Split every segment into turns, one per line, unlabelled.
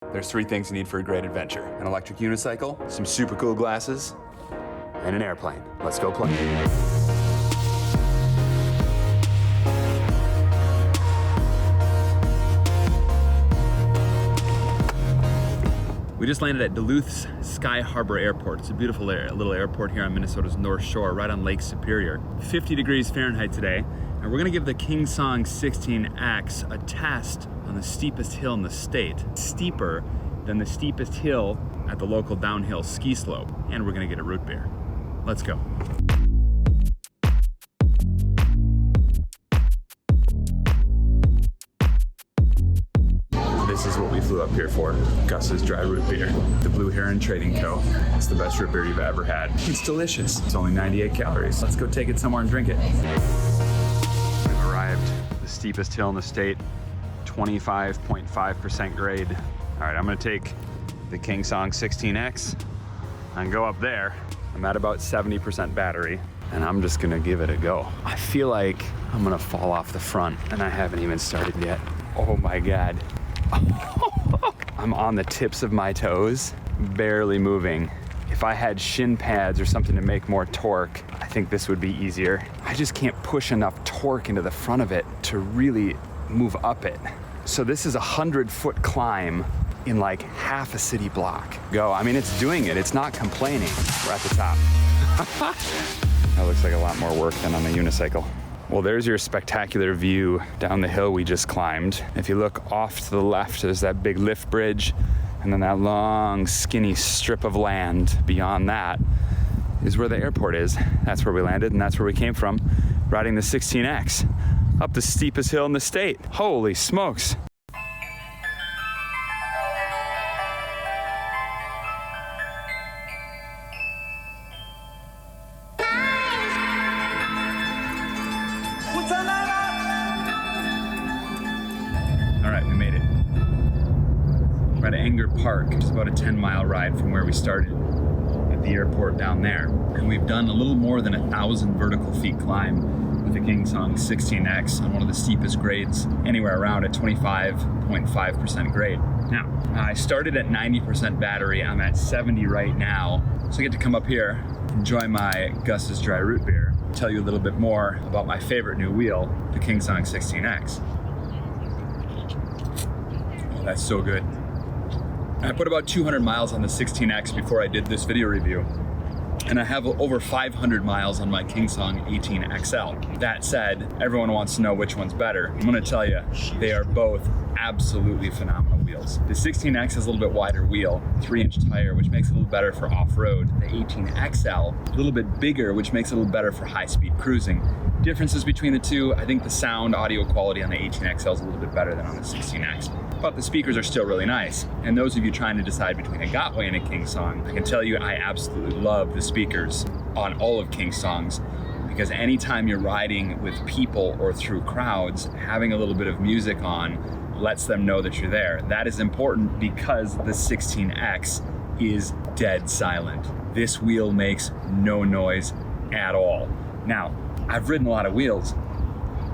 There's 3 things you need for a great adventure: an electric unicycle, some super cool glasses, and an airplane. Let's go play. We just landed at Duluth's Sky Harbor Airport. It's a beautiful little airport here on Minnesota's North Shore, right on Lake Superior. 50 degrees Fahrenheit today, and we're gonna give the King Song 16X a test on the steepest hill in the state. Steeper than the steepest hill at the local downhill ski slope. And we're gonna get a root beer. Let's go. This is what we flew up here for. Gus's Dry Root Beer, the Blue Heron Trading Co. It's the best root beer you've ever had. It's delicious. It's only 98 calories. Let's go take it somewhere and drink it. We've arrived the steepest hill in the state, 25.5% grade. All right, I'm gonna take the King Song 16X and go up there. I'm at about 70% battery, and I'm just gonna give it a go. I feel like I'm gonna fall off the front, and I haven't even started yet. Oh my God. I'm on the tips of my toes, barely moving. If I had shin pads or something to make more torque, I think this would be easier. I just can't push enough torque into the front of it to really move up it. So this is a 100-foot climb in like half a city block. Go, I mean, it's doing it. It's not complaining. We're at the top. That looks like a lot more work than on the unicycle. Well, there's your spectacular view down the hill we just climbed. If you look off to the left, there's that big lift bridge, and then that long, skinny strip of land beyond that is where the airport is. That's where we landed, and that's where we came from, riding the 16X up the steepest hill in the state. Holy smokes. All right, we made it. We're at Anger Park, which is about a 10-mile ride from where we started at the airport down there. And we've done a little more than 1,000 vertical feet climb with the King Song 16X on one of the steepest grades anywhere around at 25.5% grade. Now, I started at 90% battery. I'm at 70 right now. So I get to come up here, enjoy my Gus's Dry Root Beer, tell you a little bit more about my favorite new wheel, the King Song 16X. Oh, that's so good. I put about 200 miles on the 16X before I did this video review, and I have over 500 miles on my King Song 18XL. That said, everyone wants to know which one's better. I'm gonna tell you, they are both absolutely phenomenal wheels. The 16X has a little bit wider wheel, 3-inch tire, which makes it a little better for off-road. The 18XL, a little bit bigger, which makes it a little better for high-speed cruising. Differences between the two, I think the sound audio quality on the 18XL is a little bit better than on the 16X. But the speakers are still really nice. And those of you trying to decide between a Gotway and a King Song, I can tell you I absolutely love the speakers on all of King Songs, because anytime you're riding with people or through crowds, having a little bit of music on lets them know that you're there. That is important because the 16X is dead silent. This wheel makes no noise at all. Now, I've ridden a lot of wheels,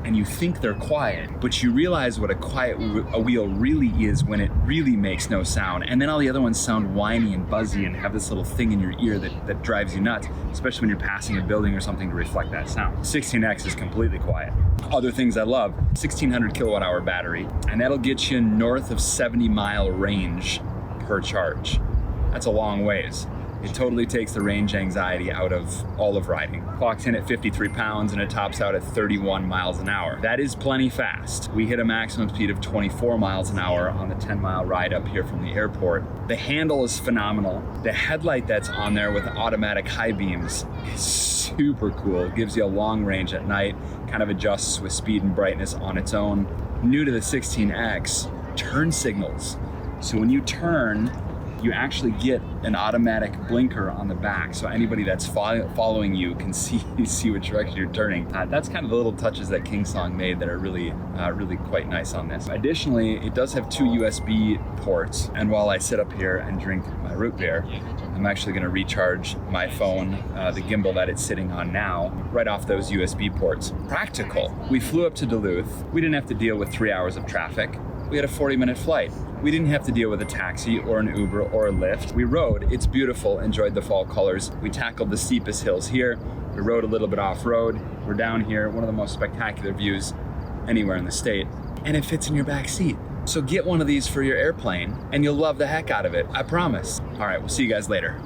and you think they're quiet, but you realize what a wheel really is when it really makes no sound. And then all the other ones sound whiny and buzzy and have this little thing in your ear that drives you nuts, especially when you're passing a building or something to reflect that sound. 16X is completely quiet. Other things I love, 1600 kilowatt hour battery, and that'll get you north of 70-mile range per charge. That's a long ways. It totally takes the range anxiety out of all of riding. Clocks in at 53 pounds and it tops out at 31 miles an hour. That is plenty fast. We hit a maximum speed of 24 miles an hour on the 10-mile ride up here from the airport. The handle is phenomenal. The headlight that's on there with automatic high beams is super cool. It gives you a long range at night, kind of adjusts with speed and brightness on its own. New to the 16X, turn signals. So when you turn, you actually get an automatic blinker on the back, so anybody that's following you can see which direction you're turning. That's kind of the little touches that King Song made that are really quite nice on this. Additionally, it does have 2 USB ports, and while I sit up here and drink my root beer, I'm actually going to recharge my phone, the gimbal that it's sitting on now, right off those USB ports. Practical. We flew up to Duluth. We didn't have to deal with 3 hours of traffic. We had a 40-minute flight. We didn't have to deal with a taxi or an Uber or a Lyft. We rode, it's beautiful, enjoyed the fall colors. We tackled the steepest hills here. We rode a little bit off-road. We're down here, one of the most spectacular views anywhere in the state. And it fits in your back seat. So get one of these for your airplane and you'll love the heck out of it, I promise. All right, we'll see you guys later.